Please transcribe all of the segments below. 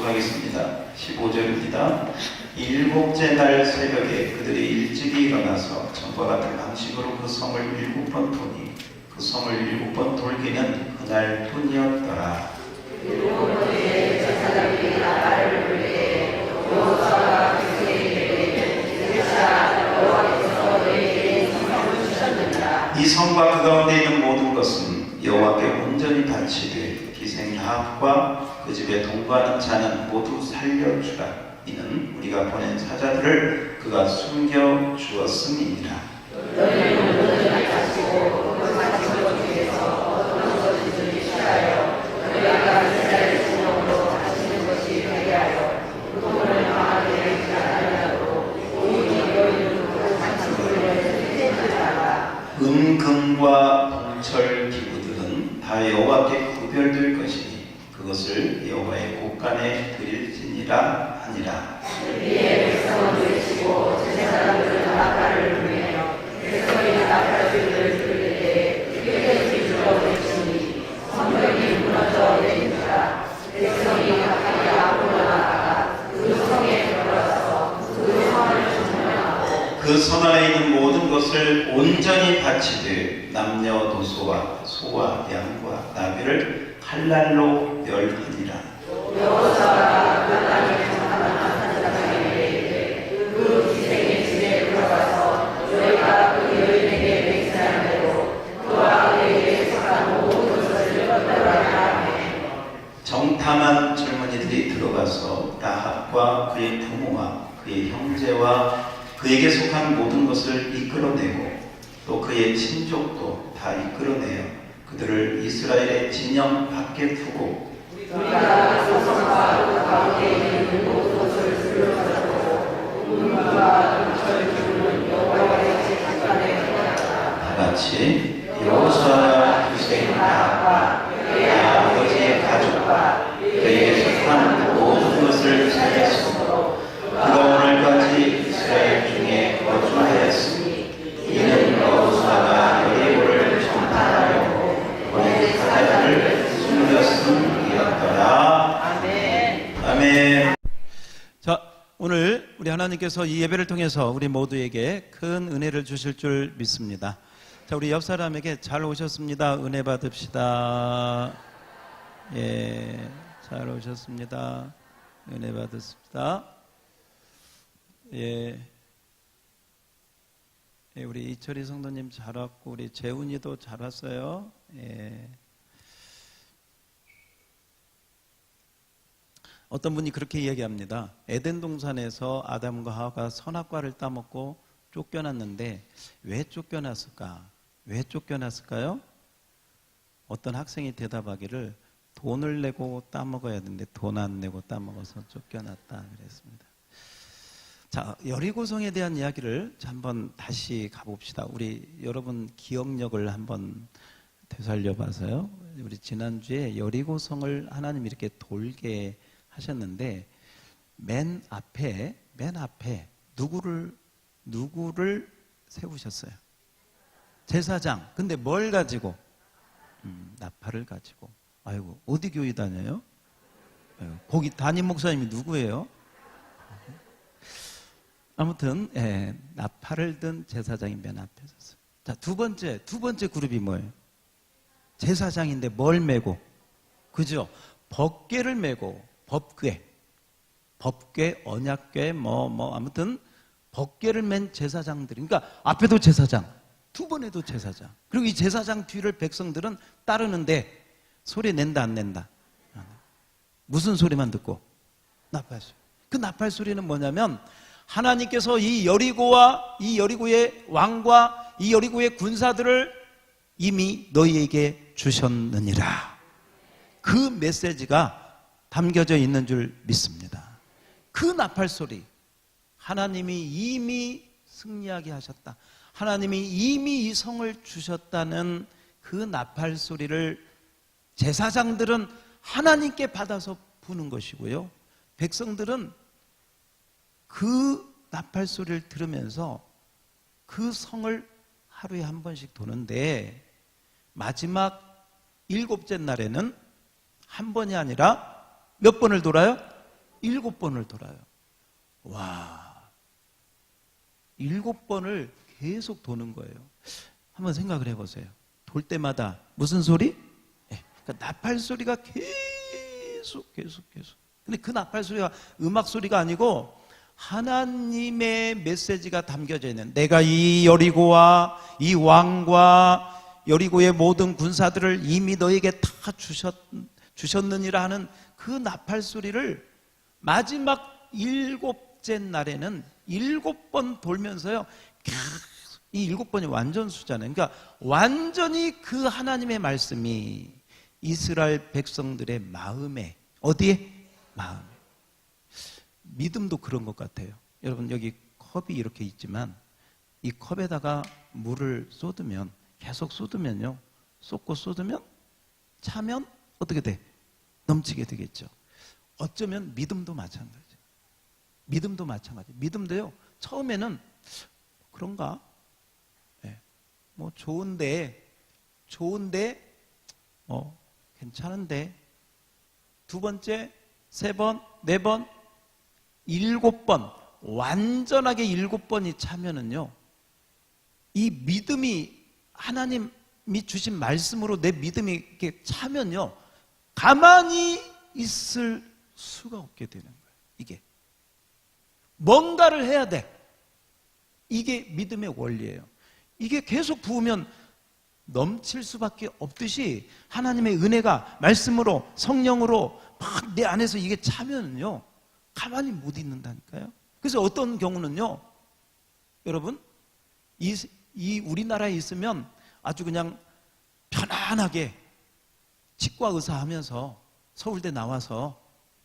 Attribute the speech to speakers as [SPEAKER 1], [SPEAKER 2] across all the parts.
[SPEAKER 1] 읽도록 하겠습니다. 15절입니다. 일곱째 날 새벽에 그들이 일찍이 일어나서 전과 같은 방식으로 그 성을 7번 도니 그 성을 7번 돌기는 그날 뿐이었더라. 이 성과 그 가운데 있는 모든 것은 여호와께 온전히 바치되 기생 야합과 그 집에 동거하는 자는 모두 살려주라. 이는 우리가 보낸 사자들을 그가 숨겨 주었음이니라. 금과 봉철 기구들은 다 여호와께 구별될 것이니 그것을 여호와의 곳간에 드릴지니라 하니라.
[SPEAKER 2] 우리의 백성은 외치고 제 사람들은 나팔을 불며 백성이 나팔들을 들을 때에 깨끗이 들어 외치니 성벽이 무너져 내린다. 백성이 각기 앞으로 나아가 그 성에 들어가서 그 성을 점령하고
[SPEAKER 1] 그 성 안에 있는 모든 것을 온전히 바치되 남녀노소와 소와 양과 나귀를 칼날로 멸하니라.
[SPEAKER 2] 여호사가 그 땅에 정탐한 사자에게 그 기생의 집에 들어가서 너희가 그 여인에게 맹세한 대로 그와 그에게 속한 모든 것을 걷더라.
[SPEAKER 1] 정탐한 젊은이들이 들어가서 라합과 그의 부모와 그의 형제와 그에게 속한 모든 것을 이끌어내고 또 그의 친족도 다 이끌어내어 그들을 이스라엘의 진영 밖에 두고
[SPEAKER 2] 우리가 그 성과 그 가운데 있는 모든 것을 들려주고 문과 문철 주는 여호와의 제사장에 들어갔다.
[SPEAKER 1] 다 같이 여호수아가 기생 야합과 그의 아버지의 가족과 그에게 속한 모든 것을 살렸으므로 그가 오늘까지 이스라엘 중에 거주하였으니 이는 여호수아가 여리고를 정탐하려고 보낸 사자들을 숨겼음이었더라.
[SPEAKER 2] 아멘.
[SPEAKER 1] 아멘.
[SPEAKER 3] 자, 오늘 우리 하나님께서 이 예배를 통해서 우리 모두에게 큰 은혜를 주실 줄 믿습니다. 자, 우리 옆 사람에게 잘 오셨습니다. 은혜 받읍시다. 예, 잘 오셨습니다. 은혜 받으십시다. 예, 우리 이철희 성도님 잘 왔고 우리 재훈이도 잘 왔어요. 예. 어떤 분이 그렇게 이야기합니다. 에덴 동산에서 아담과 하와가 선악과를 따먹고 쫓겨났는데 왜 쫓겨났을까? 왜 쫓겨났을까요? 어떤 학생이 대답하기를 돈을 내고 따먹어야 되는데 돈 안 내고 따먹어서 쫓겨났다 그랬습니다. 자, 여리고성에 대한 이야기를 한번 다시 가봅시다. 우리 여러분 기억력을 한번 되살려 봐서요. 우리 지난주에 여리고성을 하나님 이렇게 돌게 하셨는데 맨 앞에 누구를 세우셨어요? 제사장. 근데 뭘 가지고? 나팔을 가지고. 아이고, 어디 교회 다녀요? 거기 담임 목사님이 누구예요? 아무튼 나팔을 든 제사장이 맨 앞에 섰어요. 자, 두 번째 그룹이 뭐예요? 제사장인데 뭘 메고? 그죠? 법궤를 메고, 법궤, 언약궤, 아무튼 법궤를 맨 제사장들이, 그러니까 앞에도 제사장, 두 번에도 제사장. 그리고 이 제사장 뒤를 백성들은 따르는데 소리 낸다 안 낸다? 무슨 소리만 듣고? 나팔 소리. 그 나팔 소리는 뭐냐면 하나님께서 이 여리고의 왕과 이 여리고의 군사들을 이미 너희에게 주셨느니라. 그 메시지가 담겨져 있는 줄 믿습니다. 그 나팔 소리, 하나님이 이미 승리하게 하셨다. 하나님이 이미 이 성을 주셨다는 그 나팔 소리를 제사장들은 하나님께 받아서 부는 것이고요. 백성들은 그 나팔 소리를 들으면서 그 성을 하루에 한 번씩 도는데 마지막 7째 날에는 한 번이 아니라 몇 번을 돌아요? 7번을 돌아요. 와, 7번을 계속 도는 거예요. 한번 생각을 해보세요. 돌 때마다 무슨 소리? 그러니까 나팔 소리가 계속. 근데 그 나팔 소리가 음악 소리가 아니고 하나님의 메시지가 담겨져 있는, 내가 이 여리고와 이 왕과 여리고의 모든 군사들을 이미 너에게 다 주셨느니라 하는 그 나팔 소리를 마지막 7째 날에는 7번 돌면서요, 이 7번이 완전 수잖아요. 그러니까 완전히 그 하나님의 말씀이 이스라엘 백성들의 마음에, 어디에? 마음에. 믿음도 그런 것 같아요. 여러분, 여기 컵이 이렇게 있지만 이 컵에다가 물을 쏟으면, 계속 쏟으면요, 쏟으면 차면 어떻게 돼? 넘치게 되겠죠. 어쩌면 믿음도 마찬가지예요. 믿음도 마찬가지. 믿음도요, 처음에는 그런가? 뭐 좋은데 괜찮은데, 두 번째, 세 번, 네 번, 7번, 완전하게 7번이 차면은요, 이 믿음이, 하나님이 주신 말씀으로 내 믿음이 이렇게 차면요, 가만히 있을 수가 없게 되는 거예요. 이게 뭔가를 해야 돼. 이게 믿음의 원리예요. 이게 계속 부으면 넘칠 수밖에 없듯이 하나님의 은혜가 말씀으로, 성령으로 막 내 안에서 이게 차면은요, 가만히 못 있는다니까요. 그래서 어떤 경우는요, 여러분, 이 우리나라에 있으면 아주 그냥 편안하게 치과 의사 하면서 서울대 나와서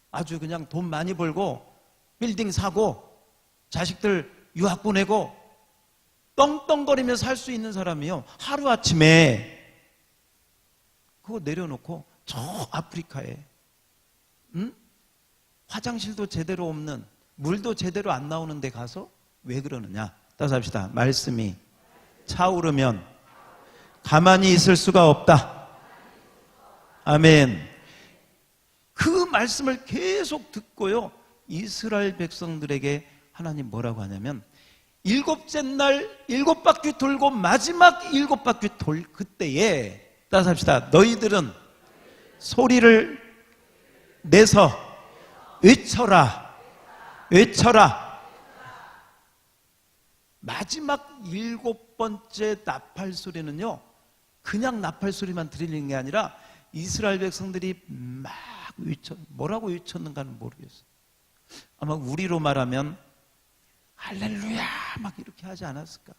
[SPEAKER 3] 아주 그냥 돈 많이 벌고 빌딩 사고 자식들 유학 보내고 떵떵거리며 살 수 있는 사람이요, 하루아침에 그거 내려놓고 저 아프리카에 화장실도 제대로 없는, 물도 제대로 안 나오는 데 가서 왜 그러느냐? 따라서 합시다. 말씀이 차오르면 가만히 있을 수가 없다. 아멘. 그 말씀을 계속 듣고요, 이스라엘 백성들에게 하나님 뭐라고 하냐면, 7째 날 7바퀴 돌고 마지막 7바퀴 돌 그때에, 따라서 합시다. 너희들은 소리를 내서 외쳐라. 마지막 7번째 나팔 소리는요, 그냥 나팔 소리만 들리는 게 아니라 이스라엘 백성들이 막 뭐라고 외쳤는가는 모르겠어요. 아마 우리로 말하면 할렐루야 막 이렇게 하지 않았을까?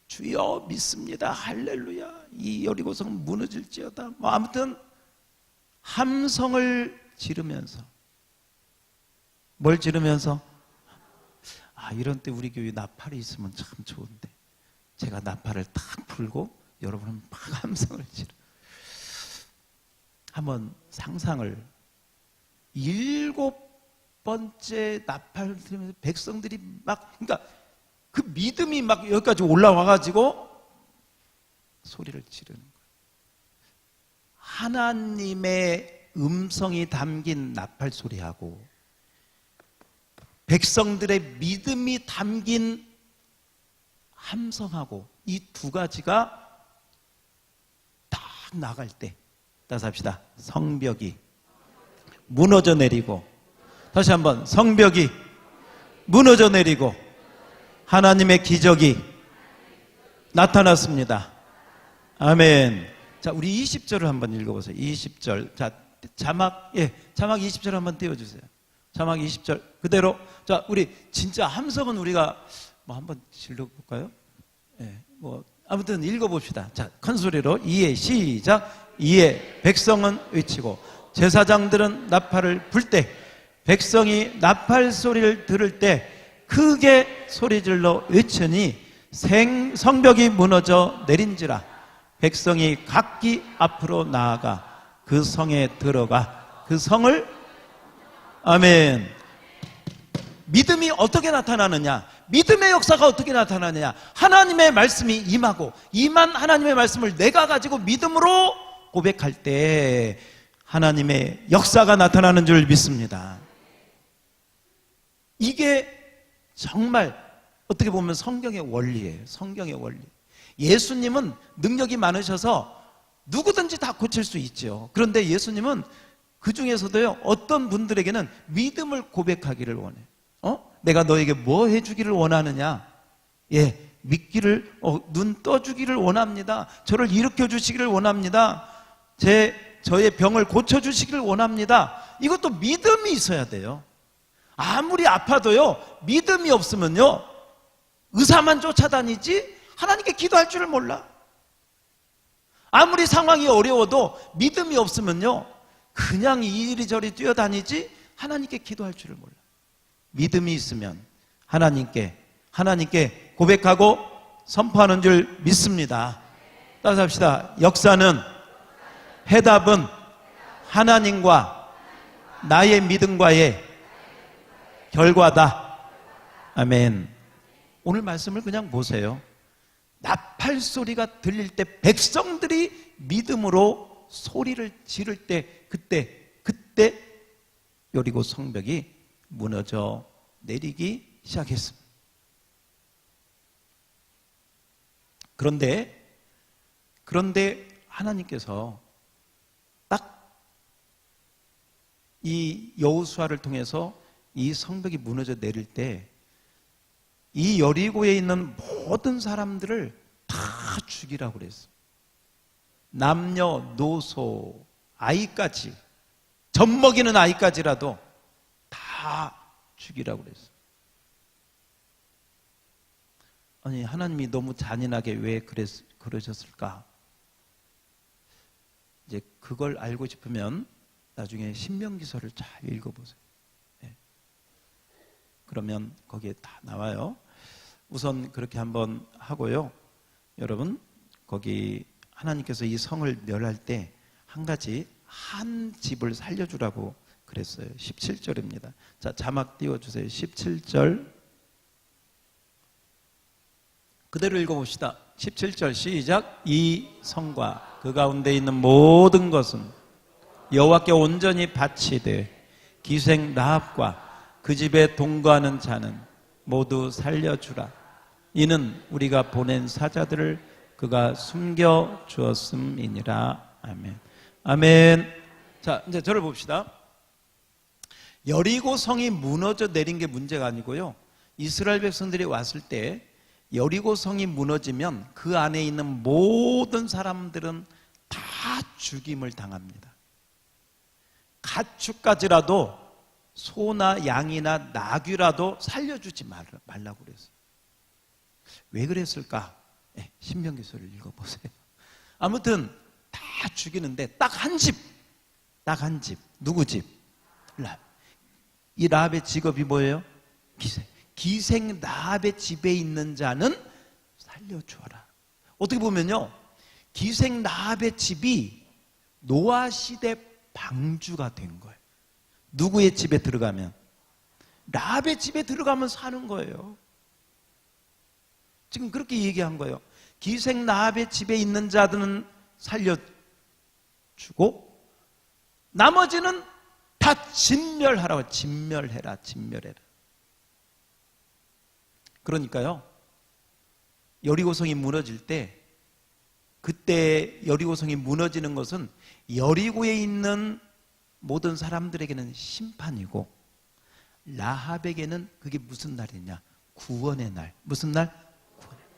[SPEAKER 3] 주여 믿습니다, 할렐루야, 이 여리고성 무너질지어다, 뭐 아무튼 함성을 지르면서, 뭘 지르면서? 이런 때 우리 교회 나팔이 있으면 참 좋은데, 제가 나팔을 탁 풀고 여러분은 막 함성을 지르. 한번 상상을, 7번째 나팔을 들으면서 백성들이 막, 그러니까 그 믿음이 막 여기까지 올라와가지고 소리를 지르는 거예요. 하나님의 음성이 담긴 나팔 소리하고 백성들의 믿음이 담긴 함성하고, 이 두 가지가 딱 나갈 때, 따라서 합시다. 성벽이 무너져 내리고, 다시 한번, 성벽이 무너져 내리고 하나님의 기적이 나타났습니다. 아멘. 자, 우리 20절을 한번 읽어보세요. 20절. 자, 자막 20절 한번 띄워주세요. 자막 20절 그대로. 자, 우리 진짜 함성은 우리가 뭐 한번 질러볼까요? 뭐 아무튼 읽어봅시다. 자, 큰 소리로 이에 시작. 이에 백성은 외치고 제사장들은 나팔을 불 때, 백성이 나팔 소리를 들을 때 크게 소리질러 외치니 성벽이 무너져 내린지라. 백성이 각기 앞으로 나아가 그 성에 들어가 그 성을, 아멘. 믿음이 어떻게 나타나느냐? 믿음의 역사가 어떻게 나타나느냐? 하나님의 말씀이 임하고, 임한 하나님의 말씀을 내가 가지고 믿음으로 고백할 때 하나님의 역사가 나타나는 줄 믿습니다. 이게 정말 어떻게 보면 성경의 원리예요. 성경의 원리. 예수님은 능력이 많으셔서 누구든지 다 고칠 수 있죠. 그런데 예수님은 그 중에서도요, 어떤 분들에게는 믿음을 고백하기를 원해요. 내가 너에게 뭐 해주기를 원하느냐? 예, 믿기를, 눈 떠주기를 원합니다. 저를 일으켜 주시기를 원합니다. 저의 병을 고쳐주시기를 원합니다. 이것도 믿음이 있어야 돼요. 아무리 아파도요, 믿음이 없으면요, 의사만 쫓아다니지 하나님께 기도할 줄을 몰라. 아무리 상황이 어려워도 믿음이 없으면요, 그냥 이리저리 뛰어다니지 하나님께 기도할 줄을 몰라. 믿음이 있으면 하나님께 고백하고 선포하는 줄 믿습니다. 따라서 합시다. 역사는, 해답은 하나님과 나의 믿음과의 결과다. 아멘. 오늘 말씀을 그냥 보세요. 나팔 소리가 들릴 때 백성들이 믿음으로 소리를 지를 때 그때 여리고 성벽이 무너져 내리기 시작했습니다. 그런데 하나님께서 딱 이 여호수아를 통해서 이 성벽이 무너져 내릴 때 이 여리고에 있는 모든 사람들을 다 죽이라고 그랬어요. 남녀, 노소, 아이까지, 젖먹이는 아이까지라도 다 죽이라고 그랬어요. 아니, 하나님이 너무 잔인하게 왜 그러셨을까? 이제 그걸 알고 싶으면 나중에 신명기서를 잘 읽어보세요. 네. 그러면 거기에 다 나와요. 우선 그렇게 한번 하고요. 여러분, 거기 하나님께서 이 성을 멸할 때 한 가지, 한 집을 살려주라고 그랬어요. 17절입니다. 자, 자막 띄워주세요. 17절. 그대로 읽어봅시다. 17절 시작. 이 성과 그 가운데 있는 모든 것은 여호와께 온전히 바치되 기생 라합과 그 집에 동거하는 자는 모두 살려주라. 이는 우리가 보낸 사자들을 그가 숨겨 주었음이니라. 아멘. 아멘. 자, 이제 저를 봅시다. 여리고 성이 무너져 내린 게 문제가 아니고요, 이스라엘 백성들이 왔을 때 여리고 성이 무너지면 그 안에 있는 모든 사람들은 다 죽임을 당합니다. 가축까지라도, 소나 양이나 나귀라도 살려주지 말라고 그랬어요. 왜 그랬을까? 네, 신명기서를 읽어보세요. 아무튼 다 죽이는데 딱 한 집, 누구 집? 라합. 이 라합의 직업이 뭐예요? 기생 라합의 집에 있는 자는 살려주어라. 어떻게 보면요, 기생 라합의 집이 노아 시대 방주가 된 거예요. 누구의 집에 들어가면? 라합의 집에 들어가면 사는 거예요. 지금 그렇게 얘기한 거예요. 기생 라합의 집에 있는 자들은 살려주고 나머지는 다 진멸하라고. 진멸해라. 그러니까요, 여리고성이 무너질 때, 그때 여리고성이 무너지는 것은 여리고에 있는 모든 사람들에게는 심판이고, 라합에게는 그게 무슨 날이냐? 구원의 날. 무슨 날? 구원의 날.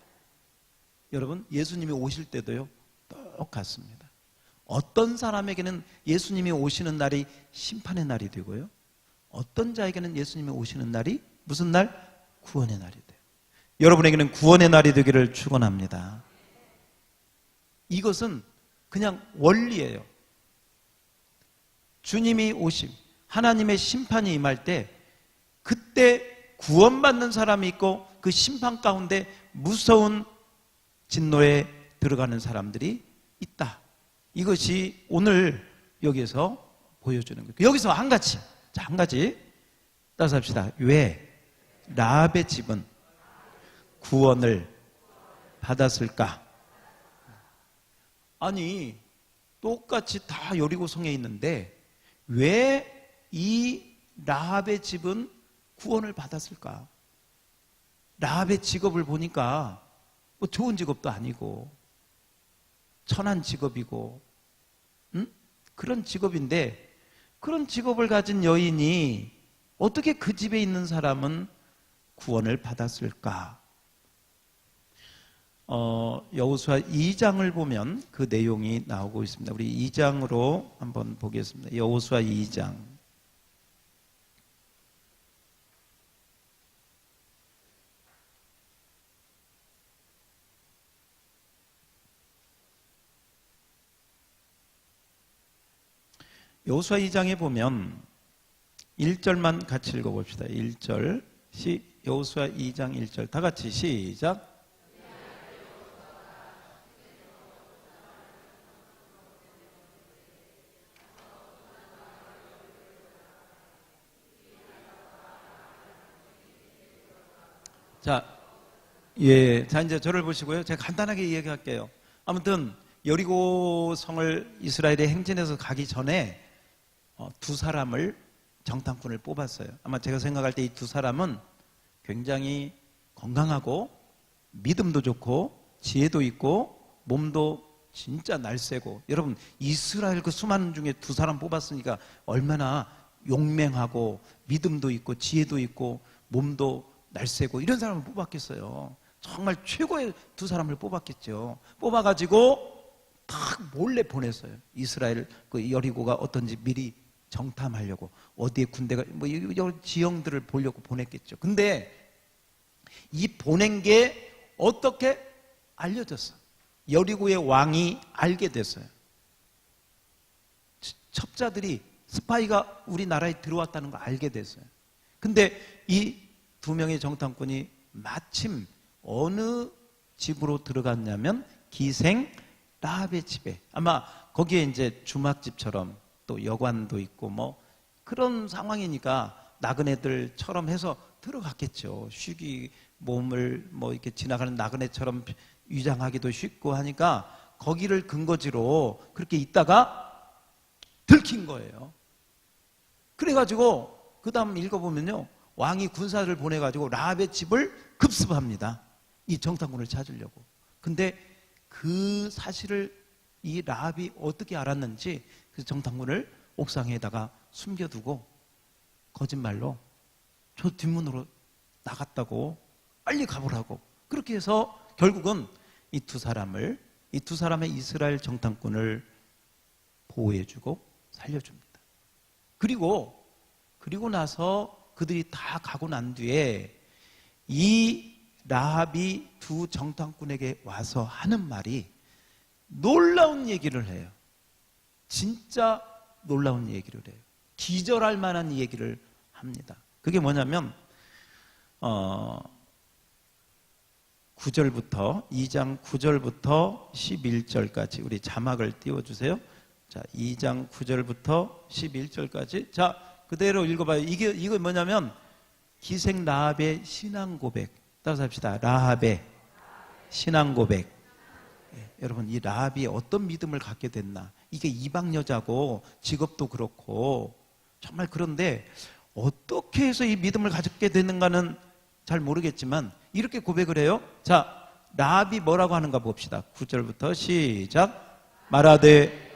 [SPEAKER 3] 여러분, 예수님이 오실 때도요, 똑같습니다. 어떤 사람에게는 예수님이 오시는 날이 심판의 날이 되고요, 어떤 자에게는 예수님이 오시는 날이 무슨 날? 구원의 날이 돼요. 여러분에게는 구원의 날이 되기를 축원합니다. 이것은 그냥 원리예요. 주님이 오심, 하나님의 심판이 임할 때 그때 구원받는 사람이 있고 그 심판 가운데 무서운 진노에 들어가는 사람들이 있다. 이것이 오늘 여기에서 보여주는 거예요. 여기서 한 가지 따라서 합시다. 왜 라합의 집은 구원을 받았을까? 아니, 똑같이 다 여리고성에 있는데 왜 이 라합의 집은 구원을 받았을까? 라합의 직업을 보니까 뭐 좋은 직업도 아니고 천한 직업이고 그런 직업인데 그런 직업을 가진 여인이 어떻게 그 집에 있는 사람은 구원을 받았을까? 여호수아 2장을 보면 그 내용이 나오고 있습니다. 우리 2장으로 한번 보겠습니다. 여호수아 2장. 여호수아 2장에 보면 1절만 같이 읽어봅시다. 1절 여호수아 2장 1절 다 같이 시작. 자, 자 이제 저를 보시고요. 제가 간단하게 이야기할게요. 아무튼 여리고 성을 이스라엘이 행진해서 가기 전에 두 사람을 정탐꾼을 뽑았어요. 아마 제가 생각할 때 이 두 사람은 굉장히 건강하고 믿음도 좋고 지혜도 있고 몸도 진짜 날쌔고, 여러분 이스라엘 그 수많은 중에 두 사람 뽑았으니까 얼마나 용맹하고 믿음도 있고 지혜도 있고 몸도 날쌔고 이런 사람을 뽑았겠어요. 정말 최고의 두 사람을 뽑았겠죠. 뽑아가지고 딱 몰래 보냈어요. 이스라엘 그 여리고가 어떤지 미리 정탐하려고, 어디에 군대가 뭐 여러 지형들을 보려고 보냈겠죠. 근데 이 보낸 게 어떻게 알려졌어? 여리고의 왕이 알게 됐어요. 첩자들이, 스파이가 우리나라에 들어왔다는 걸 알게 됐어요. 근데 이 두 명의 정탐꾼이 마침 어느 집으로 들어갔냐면 기생 라합의 집에, 아마 거기에 이제 주막집처럼 또 여관도 있고 뭐 그런 상황이니까 나그네들처럼 해서 들어갔겠죠. 쉬기, 몸을 뭐 이렇게 지나가는 나그네처럼 위장하기도 쉽고 하니까 거기를 근거지로 그렇게 있다가 들킨 거예요. 그래가지고 그 다음 읽어보면요, 왕이 군사를 보내가지고 라합의 집을 급습합니다. 이 정탐꾼을 찾으려고. 근데 그 사실을 이 라합이 어떻게 알았는지 그 정탐꾼을 옥상에다가 숨겨두고 거짓말로 저 뒷문으로 나갔다고, 빨리 가보라고, 그렇게 해서 결국은 이 두 사람의 이스라엘 정탐꾼을 보호해주고 살려줍니다. 그리고 나서 그들이 다 가고 난 뒤에 이 라합이 두 정탐꾼에게 와서 하는 말이 놀라운 얘기를 해요. 진짜 놀라운 얘기를 해요. 기절할 만한 얘기를 합니다. 그게 뭐냐면 9절부터 2장 9절부터 11절까지 우리 자막을 띄워주세요. 자, 2장 9절부터 11절까지 자, 그대로 읽어봐요. 이게 뭐냐면 기생 라합의 신앙 고백. 따라서 합시다. 라합의 신앙 고백. 여러분, 이 라합이 어떤 믿음을 갖게 됐나? 이게 이방 여자고 직업도 그렇고 정말, 그런데 어떻게 해서 이 믿음을 가졌게 되는가는 잘 모르겠지만 이렇게 고백을 해요. 자, 라합이 뭐라고 하는가 봅시다. 9절부터 시작. 말하되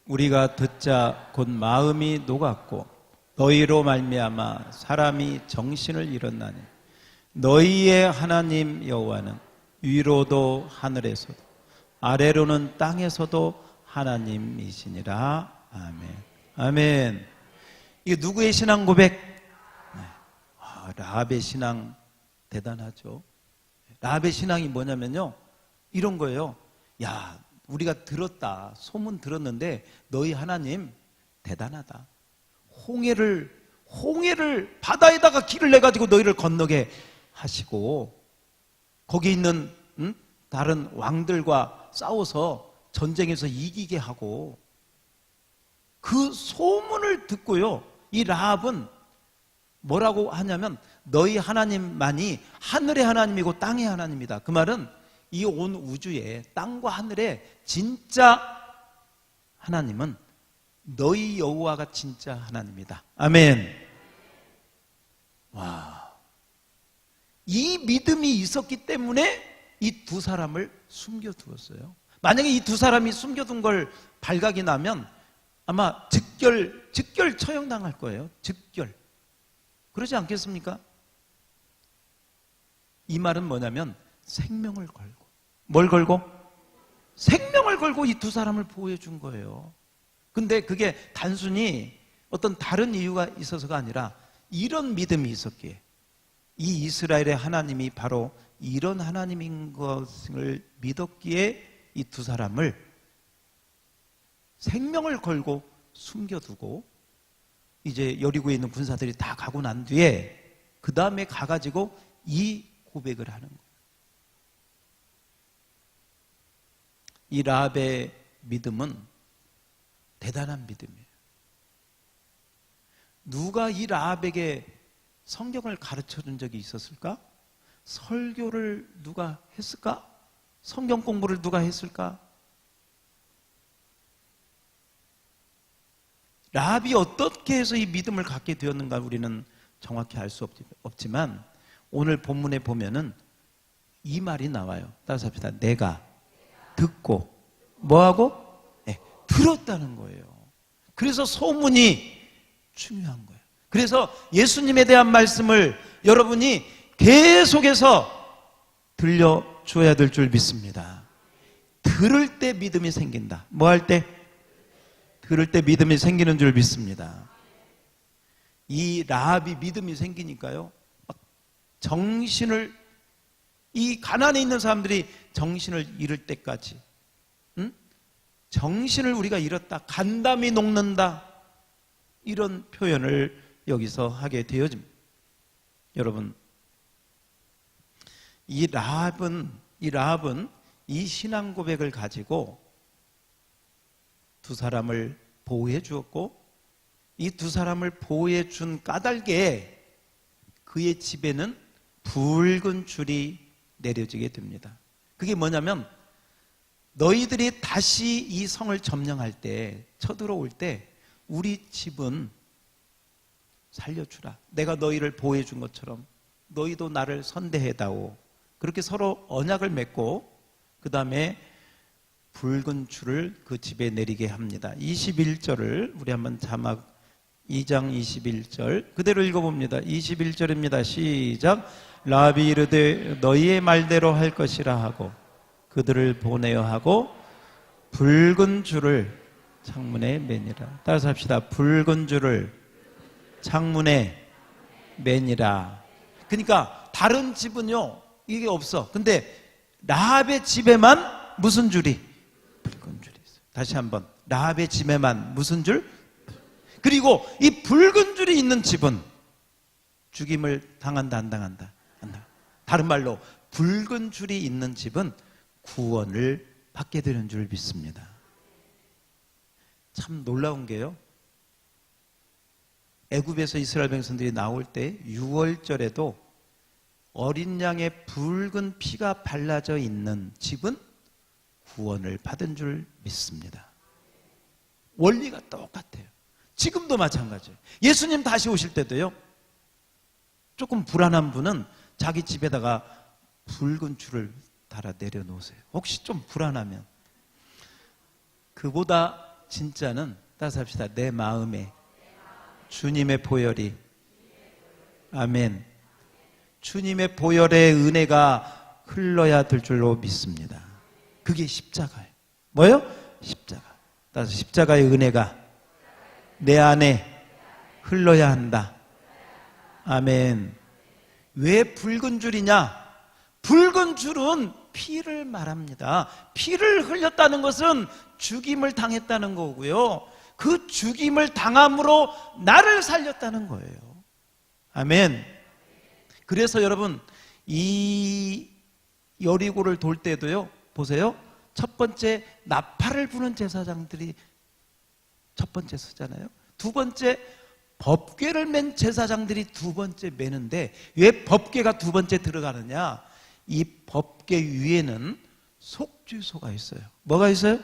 [SPEAKER 3] 우리가 듣자 곧 마음이 녹았고 너희로 말미암아 사람이 정신을 잃었나니 너희의 하나님 여호와는 위로도 하늘에서도 아래로는 땅에서도 하나님이시니라. 아멘. 아멘. 이게 누구의 신앙 고백? 라합의 신앙 대단하죠. 라합의 신앙이 뭐냐면요, 이런 거예요. 야, 우리가 들었다, 소문 들었는데 너희 하나님 대단하다. 홍해를 바다에다가 길을 내 가지고 너희를 건너게 하시고 거기 있는 다른 왕들과 싸워서 전쟁에서 이기게 하고 그 소문을 듣고요. 이 라합은 뭐라고 하냐면 너희 하나님만이 하늘의 하나님이고 땅의 하나님이다. 그 말은 이 온 우주에 땅과 하늘의 진짜 하나님은 너희 여호와가 진짜 하나님이다. 아멘. 와, 이 믿음이 있었기 때문에 이 두 사람을 숨겨두었어요. 만약에 이 두 사람이 숨겨둔 걸 발각이 나면 아마 즉결 처형당할 거예요. 즉결. 그러지 않겠습니까? 이 말은 뭐냐면 생명을 걸고, 뭘 걸고? 생명을 걸고 이 두 사람을 보호해 준 거예요. 근데 그게 단순히 어떤 다른 이유가 있어서가 아니라 이런 믿음이 있었기에 이 이스라엘의 하나님이 바로 이런 하나님인 것을 믿었기에 이 두 사람을 생명을 걸고 숨겨두고 이제 여리고에 있는 군사들이 다 가고 난 뒤에 그 다음에 가가지고 이 고백을 하는 거예요. 이 라합의 믿음은 대단한 믿음이에요. 누가 이 라합에게 성경을 가르쳐 준 적이 있었을까? 설교를 누가 했을까? 성경 공부를 누가 했을까? 라합이 어떻게 해서 이 믿음을 갖게 되었는가 우리는 정확히 알 수 없지만 오늘 본문에 보면은 이 말이 나와요. 따라서 합시다. 내가 듣고 뭐하고? 네, 들었다는 거예요. 그래서 소문이 중요한 거예요. 그래서 예수님에 대한 말씀을 여러분이 계속해서 들려줘야 될 줄 믿습니다. 들을 때 믿음이 생긴다. 뭐 할 때? 들을 때 믿음이 생기는 줄 믿습니다. 이 라합이 믿음이 생기니까요. 막 정신을 이 가난에 있는 사람들이 정신을 잃을 때까지 정신을 우리가 잃었다. 간담이 녹는다. 이런 표현을 여기서 하게 되어집니다. 여러분, 이 라합은 이 신앙 고백을 가지고 두 사람을 보호해 주었고 이 두 사람을 보호해 준 까닭에 그의 집에는 붉은 줄이 내려지게 됩니다. 그게 뭐냐면 너희들이 다시 이 성을 점령할 때 쳐들어올 때 우리 집은 살려주라. 내가 너희를 보호해 준 것처럼 너희도 나를 선대해다오. 그렇게 서로 언약을 맺고 그 다음에 붉은 줄을 그 집에 내리게 합니다. 21절을 우리 한번 자막 2장 21절 그대로 읽어봅니다. 21절입니다. 시작. 라합이 이르되 너희의 말대로 할 것이라 하고 그들을 보내어 하고 붉은 줄을 창문에 매니라. 따라서 합시다. 붉은 줄을 창문에 매니라. 그러니까 다른 집은요 이게 없어. 근데 라합의 집에만 무슨 줄이? 붉은 줄이 있어요. 다시 한번 라합의 집에만 무슨 줄? 그리고 이 붉은 줄이 있는 집은 죽임을 당한다 안 당한다? 안 당한다. 다른 말로 붉은 줄이 있는 집은 구원을 받게 되는 줄 믿습니다. 참 놀라운 게요. 애굽에서 이스라엘 백성들이 나올 때 6월절에도 어린 양의 붉은 피가 발라져 있는 집은 구원을 받은 줄 믿습니다. 원리가 똑같아요. 지금도 마찬가지예요. 예수님 다시 오실 때도요. 조금 불안한 분은 자기 집에다가 붉은 줄을 달아 내려놓으세요. 혹시 좀 불안하면. 그보다 진짜는 따라서 합시다. 내 마음에 주님의 보혈이 아멘. 주님의 보혈의 은혜가 흘러야 될 줄로 믿습니다. 그게 십자가예요. 뭐요? 십자가. 따라서 십자가의 은혜가 내 안에 흘러야 한다. 아멘. 왜 붉은 줄이냐? 붉은 줄은 피를 말합니다. 피를 흘렸다는 것은 죽임을 당했다는 거고요. 그 죽임을 당함으로 나를 살렸다는 거예요. 아멘. 그래서 여러분, 이 여리고를 돌 때도요, 보세요. 첫 번째 나팔을 부는 제사장들이 첫 번째 서잖아요. 두 번째 법궤를 맨 제사장들이 두 번째 매는데, 왜 법궤가 두 번째 들어가느냐? 이 법궤 위에는 속죄소가 있어요. 뭐가 있어요?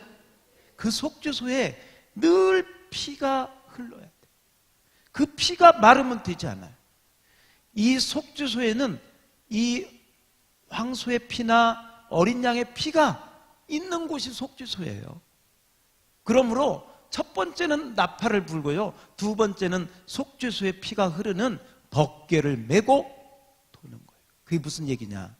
[SPEAKER 3] 그 속죄소에 늘 피가 흘러야 돼요. 그 피가 마르면 되지 않아요. 이 속죄소에는 이 황소의 피나 어린 양의 피가 있는 곳이 속죄소예요. 그러므로 첫 번째는 나팔을 불고요, 두 번째는 속죄소의 피가 흐르는 법궤를 메고 도는 거예요. 그게 무슨 얘기냐?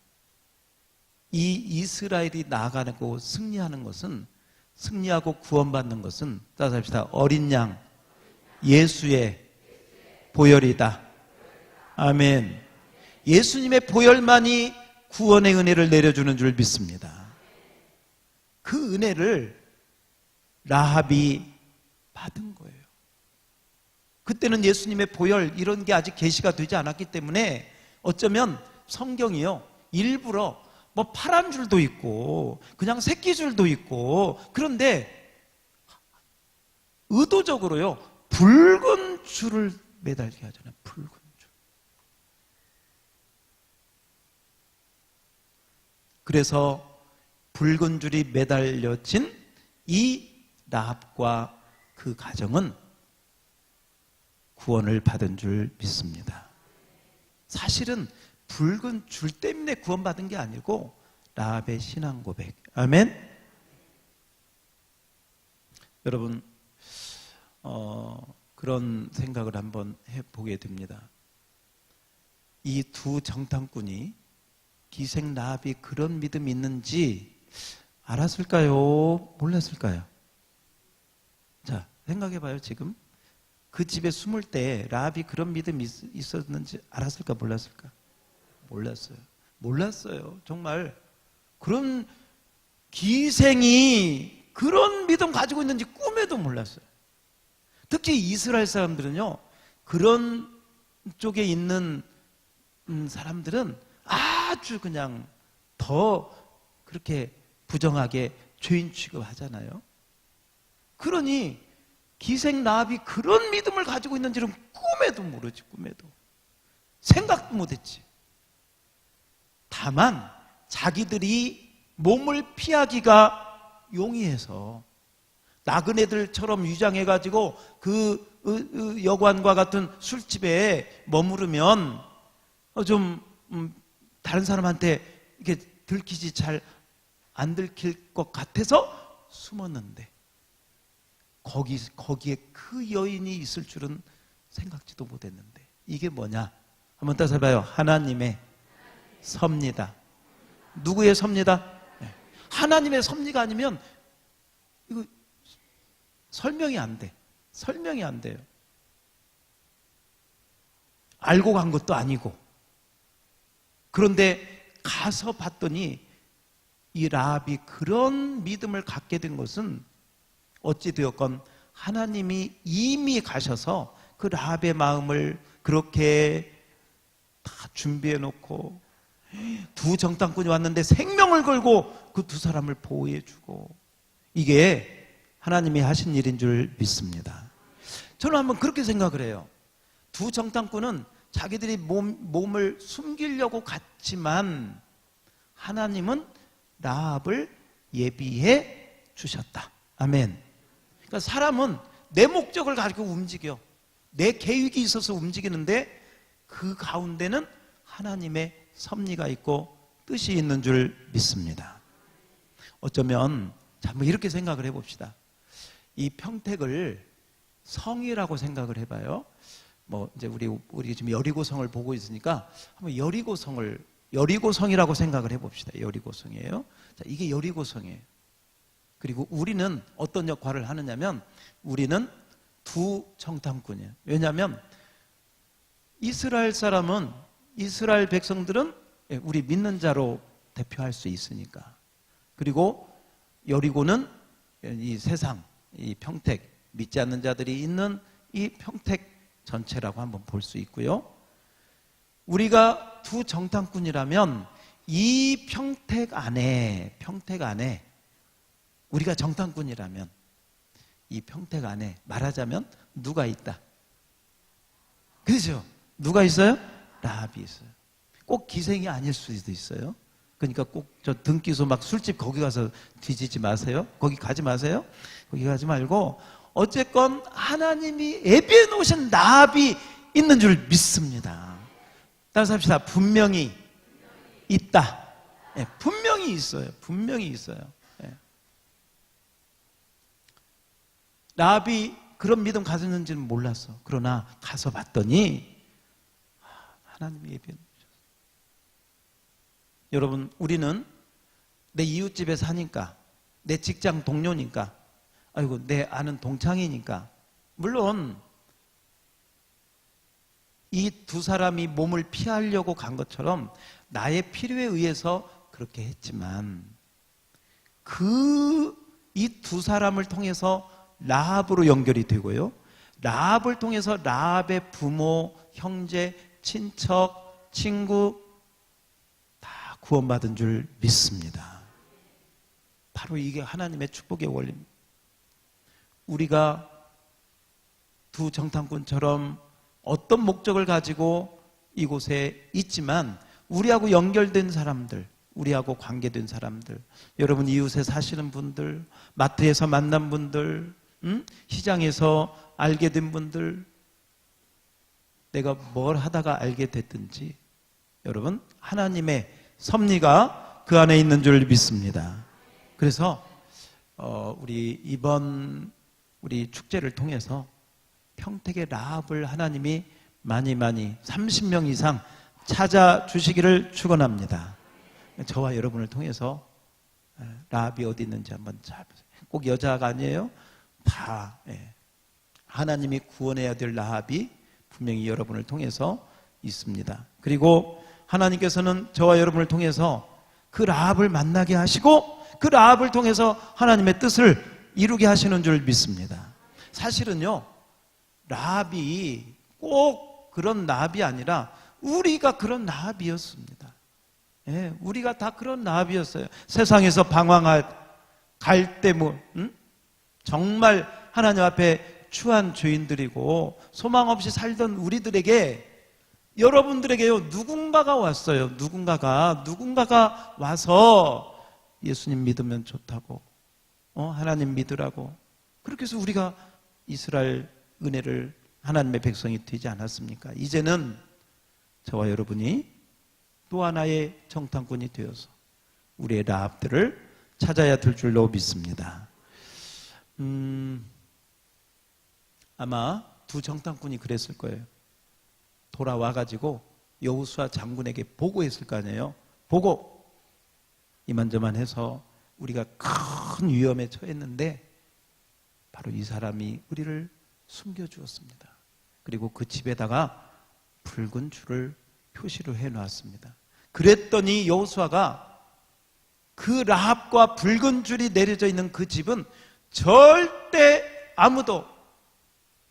[SPEAKER 3] 이 이스라엘이 나아가고 승리하는 것은, 승리하고 구원받는 것은, 따라서 합시다. 어린 양 예수의 보혈이다. 아멘. 예수님의 보혈만이 구원의 은혜를 내려주는 줄 믿습니다. 그 은혜를 라합이 받은 거예요. 그때는 예수님의 보혈 이런 게 아직 계시가 되지 않았기 때문에 어쩌면 성경이요, 일부러 뭐 파란 줄도 있고 그냥 새끼 줄도 있고, 그런데 의도적으로요 붉은 줄을 매달게 하잖아요. 붉은 줄. 그래서 붉은 줄이 매달려진 이 라합과 그 가정은 구원을 받은 줄 믿습니다. 사실은 붉은 줄 때문에 구원받은 게 아니고 라합의 신앙 고백. 아멘. 여러분, 그런 생각을 한번 해보게 됩니다. 이 두 정탐꾼이 기생 라합이 그런 믿음이 있는지 알았을까요? 몰랐을까요? 자, 생각해봐요. 지금 그 집에 숨을 때 라합이 그런 믿음이 있었는지 알았을까 몰랐을까? 몰랐어요. 정말 그런 기생이 그런 믿음 가지고 있는지 꿈에도 몰랐어요. 특히 이스라엘 사람들은요, 그런 쪽에 있는 사람들은 아주 그냥 더 그렇게 부정하게 죄인 취급하잖아요. 그러니 기생 라합이 그런 믿음을 가지고 있는지는 꿈에도 모르지. 꿈에도 생각도 못했지. 다만 자기들이 몸을 피하기가 용이해서 나그네들처럼 위장해가지고 그 여관과 같은 술집에 머무르면 좀 다른 사람한테 이렇게 들키지 잘 안 들킬 것 같아서 숨었는데, 거기에 그 여인이 있을 줄은 생각지도 못했는데, 이게 뭐냐? 한번 따서 해봐요. 하나님의 섭리다. 누구의 섭리다? 네. 하나님의 섭리가 아니면 이거 설명이 안 돼. 설명이 안 돼요. 알고 간 것도 아니고. 그런데 가서 봤더니 이 라합이 그런 믿음을 갖게 된 것은 어찌되었건 하나님이 이미 가셔서 그 라합의 마음을 그렇게 다 준비해 놓고, 두 정탐꾼이 왔는데 생명을 걸고 그 두 사람을 보호해 주고, 이게 하나님이 하신 일인 줄 믿습니다. 저는 한번 그렇게 생각을 해요. 두 정탐꾼은 자기들이 몸을 숨기려고 갔지만 하나님은 라합을 예비해 주셨다. 아멘. 그러니까 사람은 내 목적을 가지고 움직여. 내 계획이 있어서 움직이는데 그 가운데는 하나님의 섭리가 있고 뜻이 있는 줄 믿습니다. 어쩌면 자, 뭐 이렇게 생각을 해봅시다. 이 평택을 성이라고 생각을 해봐요. 뭐 이제 우리 지금 여리고성을 보고 있으니까 한번 여리고성이라고 생각을 해봅시다. 여리고성이에요. 자, 이게 여리고성이에요. 그리고 우리는 어떤 역할을 하느냐면 우리는 두 정탐꾼이에요. 왜냐하면 이스라엘 백성들은 우리 믿는 자로 대표할 수 있으니까. 그리고 여리고는 이 세상, 이 평택, 믿지 않는 자들이 있는 이 평택 전체라고 한번 볼 수 있고요. 우리가 두 정탐꾼이라면 이 평택 안에 우리가 정탐꾼이라면 이 평택 안에 말하자면 누가 있다? 그렇죠? 누가 있어요? 라합이 있어요. 꼭 기생이 아닐 수도 있어요. 그러니까 꼭 저 등기소 막 술집 거기 가서 뒤지지 마세요. 거기 가지 마세요. 거기 가지 말고 어쨌건 하나님이 예비해 놓으신 라합이 있는 줄 믿습니다. 따라서 합시다. 분명히 있다. 네, 분명히 있어요. 분명히 있어요. 네. 라합이 그런 믿음 가졌는지는 몰랐어. 그러나 가서 봤더니 하나님이 예비해 놓으셨어요. 여러분, 우리는 내 이웃집에 사니까, 내 직장 동료니까, 아이고 내 아는 동창이니까, 물론 이 두 사람이 몸을 피하려고 간 것처럼 나의 필요에 의해서 그렇게 했지만, 이 두 사람을 통해서 라합으로 연결이 되고요, 라합을 통해서 라합의 부모, 형제, 친척, 친구 다 구원받은 줄 믿습니다. 바로 이게 하나님의 축복의 원리입니다. 우리가 두 정탐꾼처럼 어떤 목적을 가지고 이곳에 있지만 우리하고 연결된 사람들, 우리하고 관계된 사람들, 여러분 이웃에 사시는 분들, 마트에서 만난 분들, 시장에서 알게 된 분들, 내가 뭘 하다가 알게 됐든지 여러분 하나님의 섭리가 그 안에 있는 줄 믿습니다. 그래서 우리 이번 우리 축제를 통해서 평택의 라합을 하나님이 많이 30명 이상 찾아주시기를 축원합니다. 저와 여러분을 통해서 라합이 어디 있는지 한번 잘 보세요. 꼭 여자가 아니에요. 다 하나님이 구원해야 될 라합이 분명히 여러분을 통해서 있습니다. 그리고 하나님께서는 저와 여러분을 통해서 그 라합을 만나게 하시고 그 라합을 통해서 하나님의 뜻을 이루게 하시는 줄 믿습니다. 사실은요, 라합이 꼭 그런 라합이 아니라 우리가 그런 라합이었습니다. 우리가 다 그런 라합이었어요. 세상에서 방황할 갈대물, 정말 하나님 앞에 추한 죄인들이고 소망 없이 살던 우리들에게, 여러분들에게요, 누군가가 왔어요. 누군가가 와서 예수님 믿으면 좋다고, 하나님 믿으라고. 그렇게 해서 우리가 이스라엘 은혜를, 하나님의 백성이 되지 않았습니까? 이제는 저와 여러분이 또 하나의 정탐꾼이 되어서 우리의 라합들을 찾아야 될 줄로 믿습니다. 아마 두 정탐꾼이 그랬을 거예요. 돌아와가지고 여호수아 장군에게 보고했을 거 아니에요. 보고, 이만저만 해서 우리가 큰 위험에 처했는데 바로 이 사람이 우리를 숨겨주었습니다. 그리고 그 집에다가 붉은 줄을 표시를 해놨습니다. 그랬더니 여호수아가 그 라합과 붉은 줄이 내려져 있는 그 집은 절대 아무도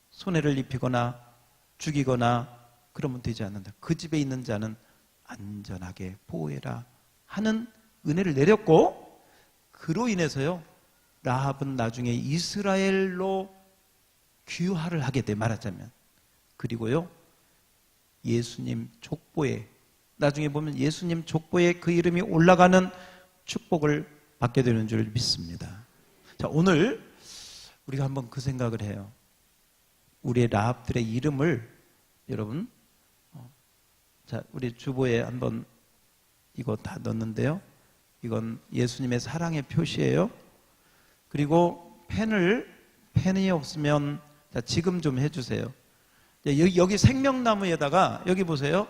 [SPEAKER 3] 손해를 입히거나 죽이거나 그러면 되지 않는다. 그 집에 있는 자는 안전하게 보호해라 하는 은혜를 내렸고, 그로 인해서요, 라합은 나중에 이스라엘로 귀화를 하게 돼, 말하자면. 그리고요, 예수님 족보에, 나중에 보면 예수님 족보에 그 이름이 올라가는 축복을 받게 되는 줄 믿습니다. 자, 오늘 우리가 한번 그 생각을 해요. 우리의 라합들의 이름을 여러분, 자, 우리 주보에 한번 이거 다 넣었는데요. 이건 예수님의 사랑의 표시예요. 그리고 펜이 없으면, 자, 지금 좀 해주세요. 여기 생명나무에다가, 여기 보세요.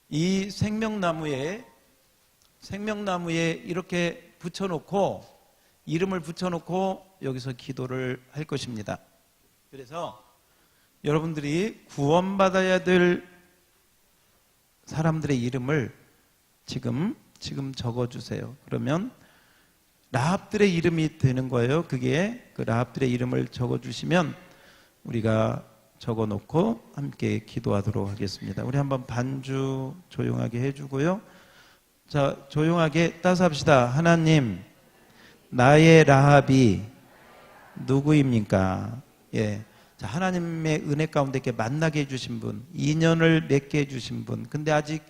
[SPEAKER 3] 이 생명나무에 이렇게 붙여놓고, 이름을 붙여놓고 여기서 기도를 할 것입니다. 그래서 여러분들이 구원받아야 될 사람들의 이름을 지금 적어주세요. 그러면 라합들의 이름이 되는 거예요. 그게 그 라합들의 이름을 적어주시면 우리가 적어놓고 함께 기도하도록 하겠습니다. 우리 한번 반주 조용하게 해주고요. 자, 조용하게 따스합시다. 하나님, 나의 라합이 누구입니까? 예. 자, 하나님의 은혜 가운데 이렇게 만나게 해주신 분, 인연을 맺게 해주신 분, 근데 아직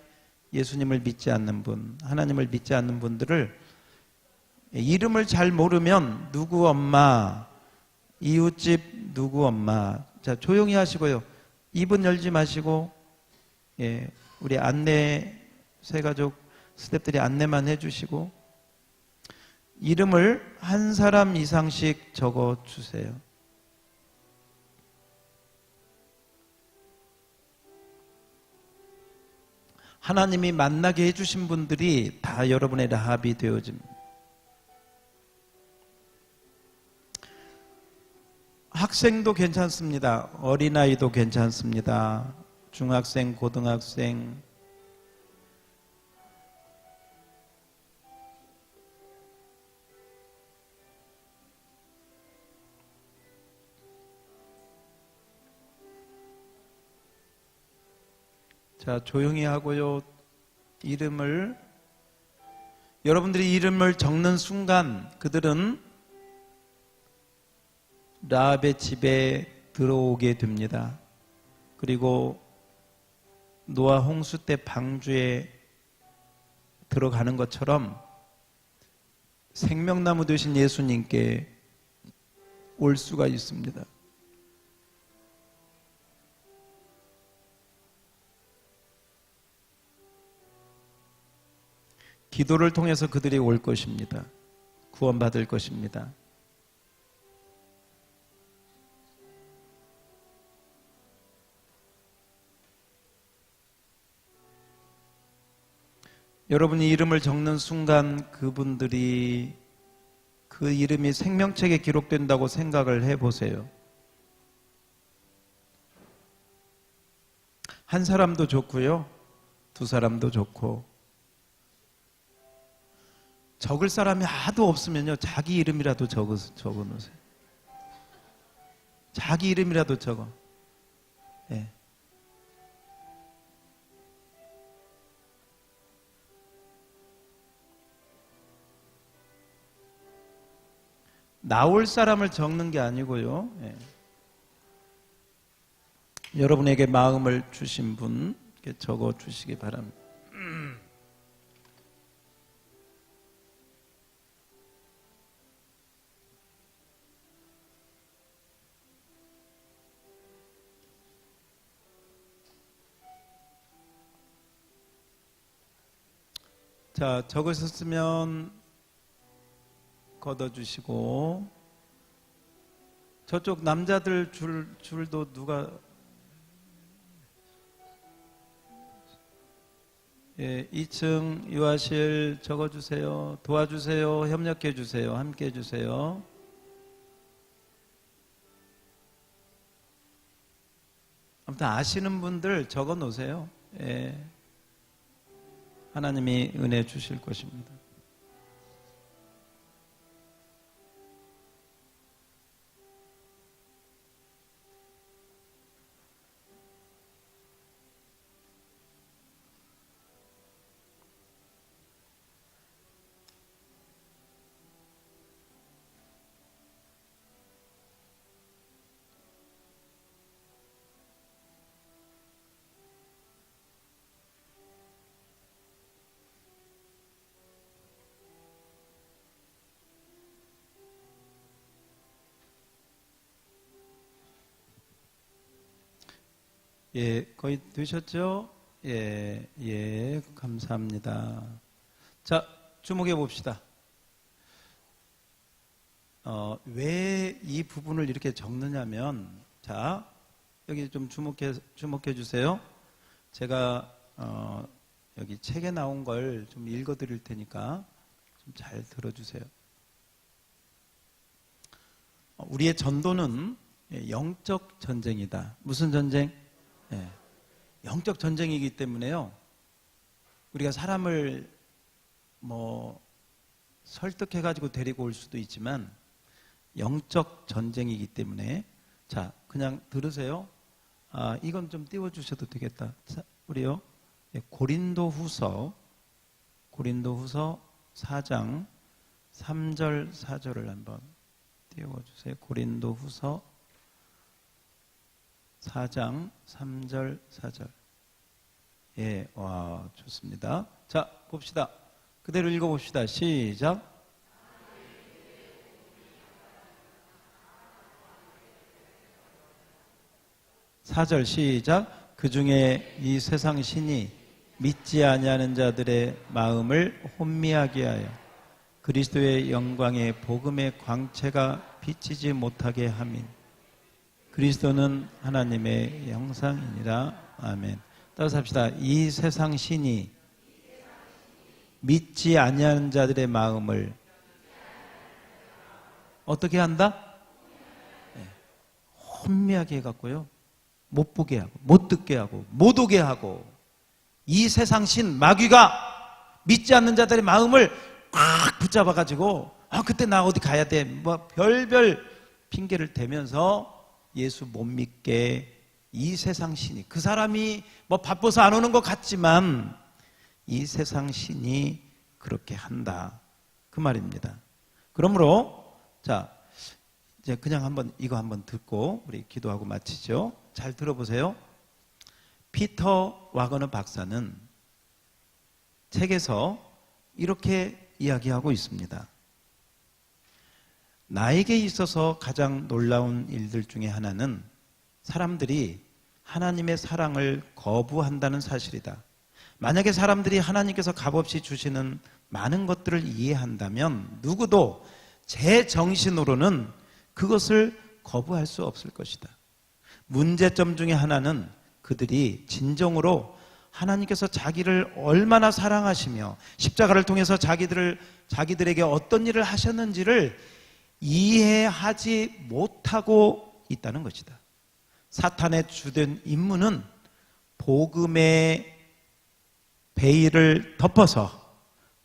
[SPEAKER 3] 예수님을 믿지 않는 분, 하나님을 믿지 않는 분들을 이름을 잘 모르면 누구 엄마, 이웃집 누구 엄마. 자, 조용히 하시고요. 입은 열지 마시고, 예, 우리 안내, 새가족 스태프들이 안내만 해주시고, 이름을 한 사람 이상씩 적어 주세요. 하나님이 만나게 해주신 분들이 다 여러분의 라합이 되어집니다. 학생도 괜찮습니다. 어린아이도 괜찮습니다. 중학생, 고등학생. 자, 조용히 하고요. 여러분들이 이름을 적는 순간 그들은 라합의 집에 들어오게 됩니다. 그리고 노아 홍수 때 방주에 들어가는 것처럼 생명나무 되신 예수님께 올 수가 있습니다. 기도를 통해서 그들이 올 것입니다. 구원받을 것입니다. 여러분이 이름을 적는 순간 그분들이 그 이름이 생명책에 기록된다고 생각을 해보세요. 한 사람도 좋고요. 두 사람도 좋고. 적을 사람이 하도 없으면요. 자기 이름이라도 적어 놓으세요. 자기 이름이라도 적어. 예. 나올 사람을 적는 게 아니고요. 예. 여러분에게 마음을 주신 분 적어 주시기 바랍니다. 자, 적으셨으면 걷어주시고, 저쪽 남자들 줄도 누가, 예, 2층 유아실 적어주세요. 도와주세요. 협력해주세요. 함께 해주세요. 아무튼 아시는 분들 적어 놓으세요. 예. 하나님이 은혜 주실 것입니다. 예, 거의 되셨죠? 예, 예, 감사합니다. 자, 주목해 봅시다. 왜 이 부분을 이렇게 적느냐면, 자, 여기 좀 주목해 주세요. 제가, 여기 책에 나온 걸 좀 읽어 드릴 테니까 좀 잘 들어주세요. 우리의 전도는 영적 전쟁이다. 무슨 전쟁? 예, 영적 전쟁이기 때문에요. 우리가 사람을 설득해가지고 데리고 올 수도 있지만 영적 전쟁이기 때문에 자 그냥 들으세요. 이건 좀 띄워주셔도 되겠다. 자, 우리요. 고린도후서 4장 3절 4절을 한번 띄워주세요. 고린도후서 4장 3절 4절. 예, 와 좋습니다. 자 봅시다. 그대로 읽어봅시다. 시작. 사절 시작. 그 중에 이 세상 신이 믿지 아니하는 자들의 마음을 혼미하게 하여 그리스도의 영광의 복음의 광채가 비치지 못하게 함인. 그리스도는 하나님의 형상이니라. 아멘. 따라서 합시다. 이 세상 신이 믿지 아니하는 자들의 마음을 어떻게 한다? 네. 혼미하게 해갖고요. 못 보게 하고, 못 듣게 하고, 못 오게 하고, 이 세상 신 마귀가 믿지 않는 자들의 마음을 꽉 붙잡아가지고, 그때 나 어디 가야 돼. 뭐 별별 핑계를 대면서 예수 못 믿게 이 세상 신이, 그 사람이 뭐 바빠서 안 오는 것 같지만 이 세상 신이 그렇게 한다. 그 말입니다. 그러므로, 자, 이제 그냥 이거 한번 듣고 우리 기도하고 마치죠. 잘 들어보세요. 피터 와거너 박사는 책에서 이렇게 이야기하고 있습니다. 나에게 있어서 가장 놀라운 일들 중에 하나는 사람들이 하나님의 사랑을 거부한다는 사실이다. 만약에 사람들이 하나님께서 값없이 주시는 많은 것들을 이해한다면 누구도 제 정신으로는 그것을 거부할 수 없을 것이다. 문제점 중에 하나는 그들이 진정으로 하나님께서 자기를 얼마나 사랑하시며 십자가를 통해서 자기들에게 어떤 일을 하셨는지를 이해하지 못하고 있다는 것이다. 사탄의 주된 임무는 복음의 베일을 덮어서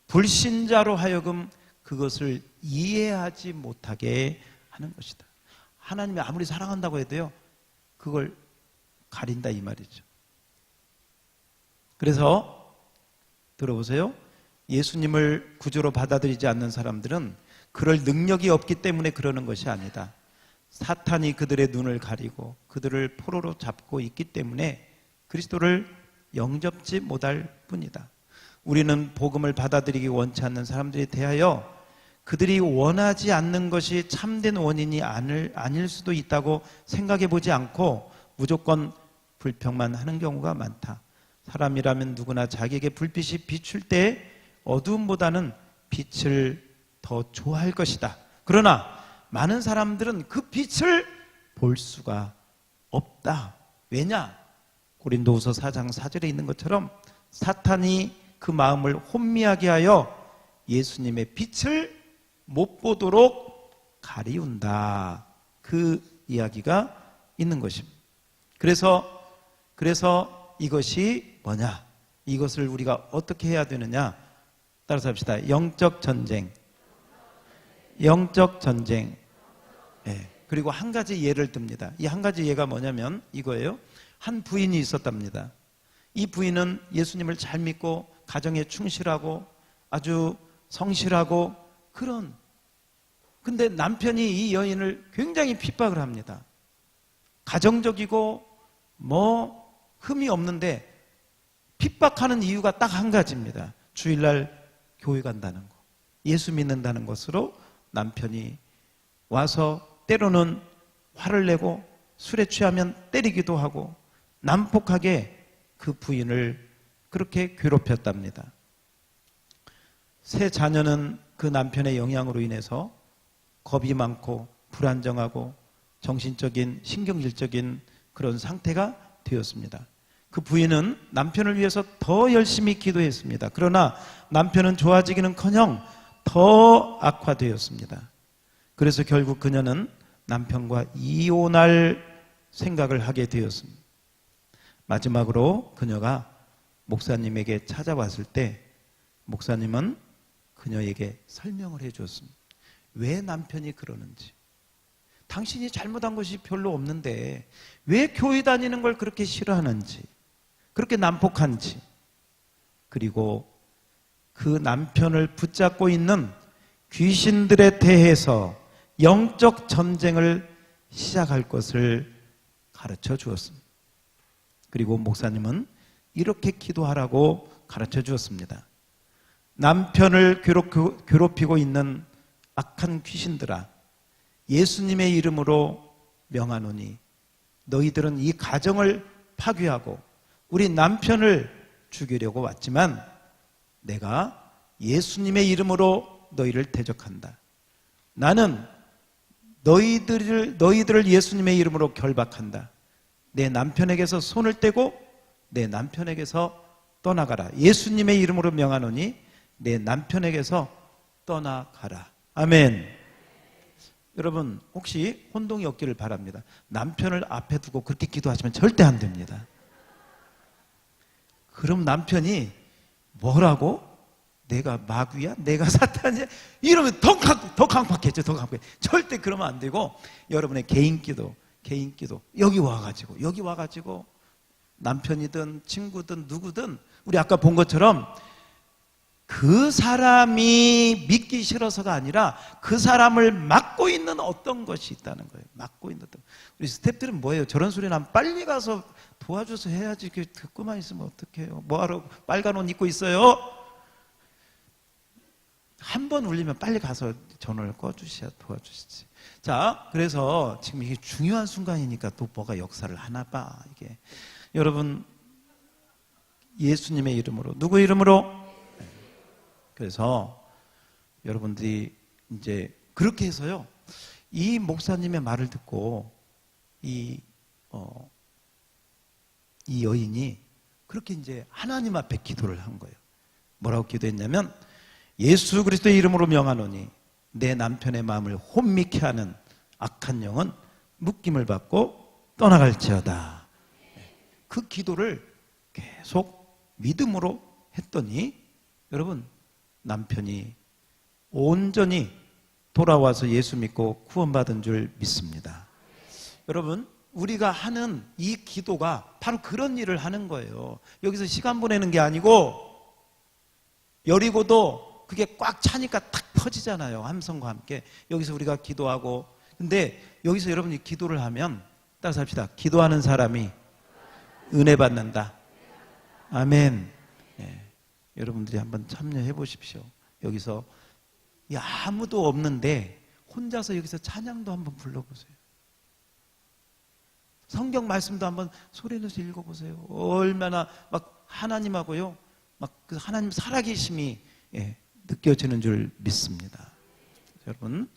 [SPEAKER 3] 불신자로 하여금 그것을 이해하지 못하게 하는 것이다. 하나님이 아무리 사랑한다고 해도요, 그걸 가린다 이 말이죠. 그래서 들어보세요. 예수님을 구주로 받아들이지 않는 사람들은 그럴 능력이 없기 때문에 그러는 것이 아니다. 사탄이 그들의 눈을 가리고 그들을 포로로 잡고 있기 때문에 그리스도를 영접지 못할 뿐이다. 우리는 복음을 받아들이기 원치 않는 사람들에 대하여 그들이 원하지 않는 것이 참된 원인이 아닐 수도 있다고 생각해 보지 않고 무조건 불평만 하는 경우가 많다. 사람이라면 누구나 자기에게 불빛이 비출 때 어두움보다는 빛을 더 좋아할 것이다. 그러나 많은 사람들은 그 빛을 볼 수가 없다. 왜냐? 고린도후서 4장 4절에 있는 것처럼 사탄이 그 마음을 혼미하게 하여 예수님의 빛을 못 보도록 가리운다. 그 이야기가 있는 것입니다. 그래서 이것이 뭐냐? 이것을 우리가 어떻게 해야 되느냐? 따라서 합시다. 영적 전쟁. 네. 그리고 한 가지 예를 듭니다. 이 한 가지 예가 뭐냐면 이거예요. 한 부인이 있었답니다. 이 부인은 예수님을 잘 믿고 가정에 충실하고 아주 성실하고 근데 남편이 이 여인을 굉장히 핍박을 합니다. 가정적이고 흠이 없는데 핍박하는 이유가 딱 한 가지입니다. 주일날 교회 간다는 거, 예수 믿는다는 것으로 남편이 와서 때로는 화를 내고 술에 취하면 때리기도 하고 난폭하게 그 부인을 그렇게 괴롭혔답니다. 세 자녀는 그 남편의 영향으로 인해서 겁이 많고 불안정하고 정신적인 신경질적인 그런 상태가 되었습니다. 그 부인은 남편을 위해서 더 열심히 기도했습니다. 그러나 남편은 좋아지기는커녕 더 악화되었습니다. 그래서 결국 그녀는 남편과 이혼할 생각을 하게 되었습니다. 마지막으로 그녀가 목사님에게 찾아왔을 때 목사님은 그녀에게 설명을 해 주었습니다. 왜 남편이 그러는지. 당신이 잘못한 것이 별로 없는데 왜 교회 다니는 걸 그렇게 싫어하는지, 그렇게 난폭한지, 그리고 그 남편을 붙잡고 있는 귀신들에 대해서 영적 전쟁을 시작할 것을 가르쳐 주었습니다. 그리고 목사님은 이렇게 기도하라고 가르쳐 주었습니다. 남편을 괴롭히고 있는 악한 귀신들아, 예수님의 이름으로 명하노니 너희들은 이 가정을 파괴하고 우리 남편을 죽이려고 왔지만 내가 예수님의 이름으로 너희를 대적한다. 나는 너희들을 예수님의 이름으로 결박한다. 내 남편에게서 손을 떼고 내 남편에게서 떠나가라. 예수님의 이름으로 명하노니 내 남편에게서 떠나가라. 아멘. 여러분 혹시 혼동이 없기를 바랍니다. 남편을 앞에 두고 그렇게 기도하시면 절대 안 됩니다. 그럼 남편이 뭐라고? 내가 마귀야? 내가 사탄이야? 이러면 더 강팍했죠. 더 강팍해. 절대 그러면 안 되고 여러분의 개인 기도 여기 와가지고 남편이든 친구든 누구든 우리 아까 본 것처럼 그 사람이 믿기 싫어서가 아니라 그 사람을 막고 있는 어떤 것이 있다는 거예요. 막고 있는 어떤. 우리 스태프들은 뭐예요? 저런 소리 나면 빨리 가서 도와줘서 해야지. 듣고만 있으면 어떡해요? 뭐하러 빨간 옷 입고 있어요? 한 번 울리면 빨리 가서 전원을 꺼주셔야 도와주시지. 자, 그래서 지금 이게 중요한 순간이니까 또 뭐가 역사를 하나 봐. 이게 여러분 예수님의 이름으로, 누구 이름으로? 그래서 여러분들이 이제 그렇게 해서요, 이 목사님의 말을 듣고 이 여인이 그렇게 이제 하나님 앞에 기도를 한 거예요. 뭐라고 기도했냐면 예수 그리스도의 이름으로 명하노니 내 남편의 마음을 혼미케 하는 악한 영은 묶임을 받고 떠나갈지어다. 그 기도를 계속 믿음으로 했더니 여러분 남편이 온전히 돌아와서 예수 믿고 구원받은 줄 믿습니다. 여러분 우리가 하는 이 기도가 바로 그런 일을 하는 거예요. 여기서 시간 보내는 게 아니고 여리고도 그게 꽉 차니까 탁 퍼지잖아요. 함성과 함께. 여기서 우리가 기도하고, 근데 여기서 여러분이 기도를 하면 따라서 합시다. 기도하는 사람이 은혜 받는다. 아멘. 네. 여러분들이 한번 참여해 보십시오. 여기서 아무도 없는데 혼자서 여기서 찬양도 한번 불러보세요. 성경 말씀도 한번 소리 내서 읽어보세요. 얼마나 막 하나님하고요, 막 그 하나님 살아계심이 느껴지는 줄 믿습니다. 여러분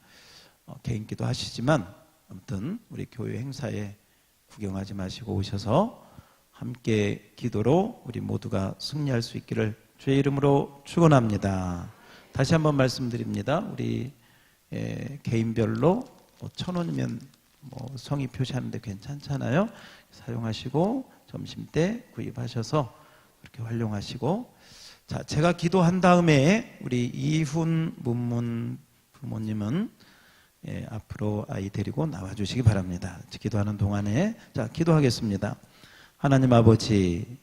[SPEAKER 3] 개인 기도 하시지만 아무튼 우리 교회 행사에 구경하지 마시고 오셔서 함께 기도로 우리 모두가 승리할 수 있기를 주의 이름으로 축원합니다. 다시 한번 말씀드립니다. 우리 개인별로 1,000원이면 성의 표시하는데 괜찮잖아요. 사용하시고 점심때 구입하셔서 그렇게 활용하시고, 자, 제가 기도한 다음에 우리 이훈 문문 부모님은 앞으로 아이 데리고 나와주시기 바랍니다. 기도하는 동안에 자 기도하겠습니다. 하나님 아버지,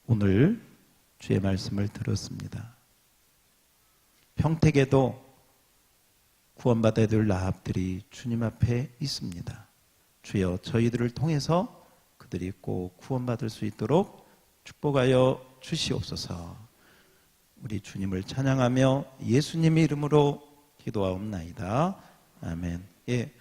[SPEAKER 3] 오늘 주의 말씀을 들었습니다. 평택에도 구원받아야 될 라합들이 주님 앞에 있습니다. 주여, 저희들을 통해서 그들이 꼭 구원받을 수 있도록 축복하여 주시옵소서. 우리 주님을 찬양하며 예수님의 이름으로 기도하옵나이다. 아멘. 예.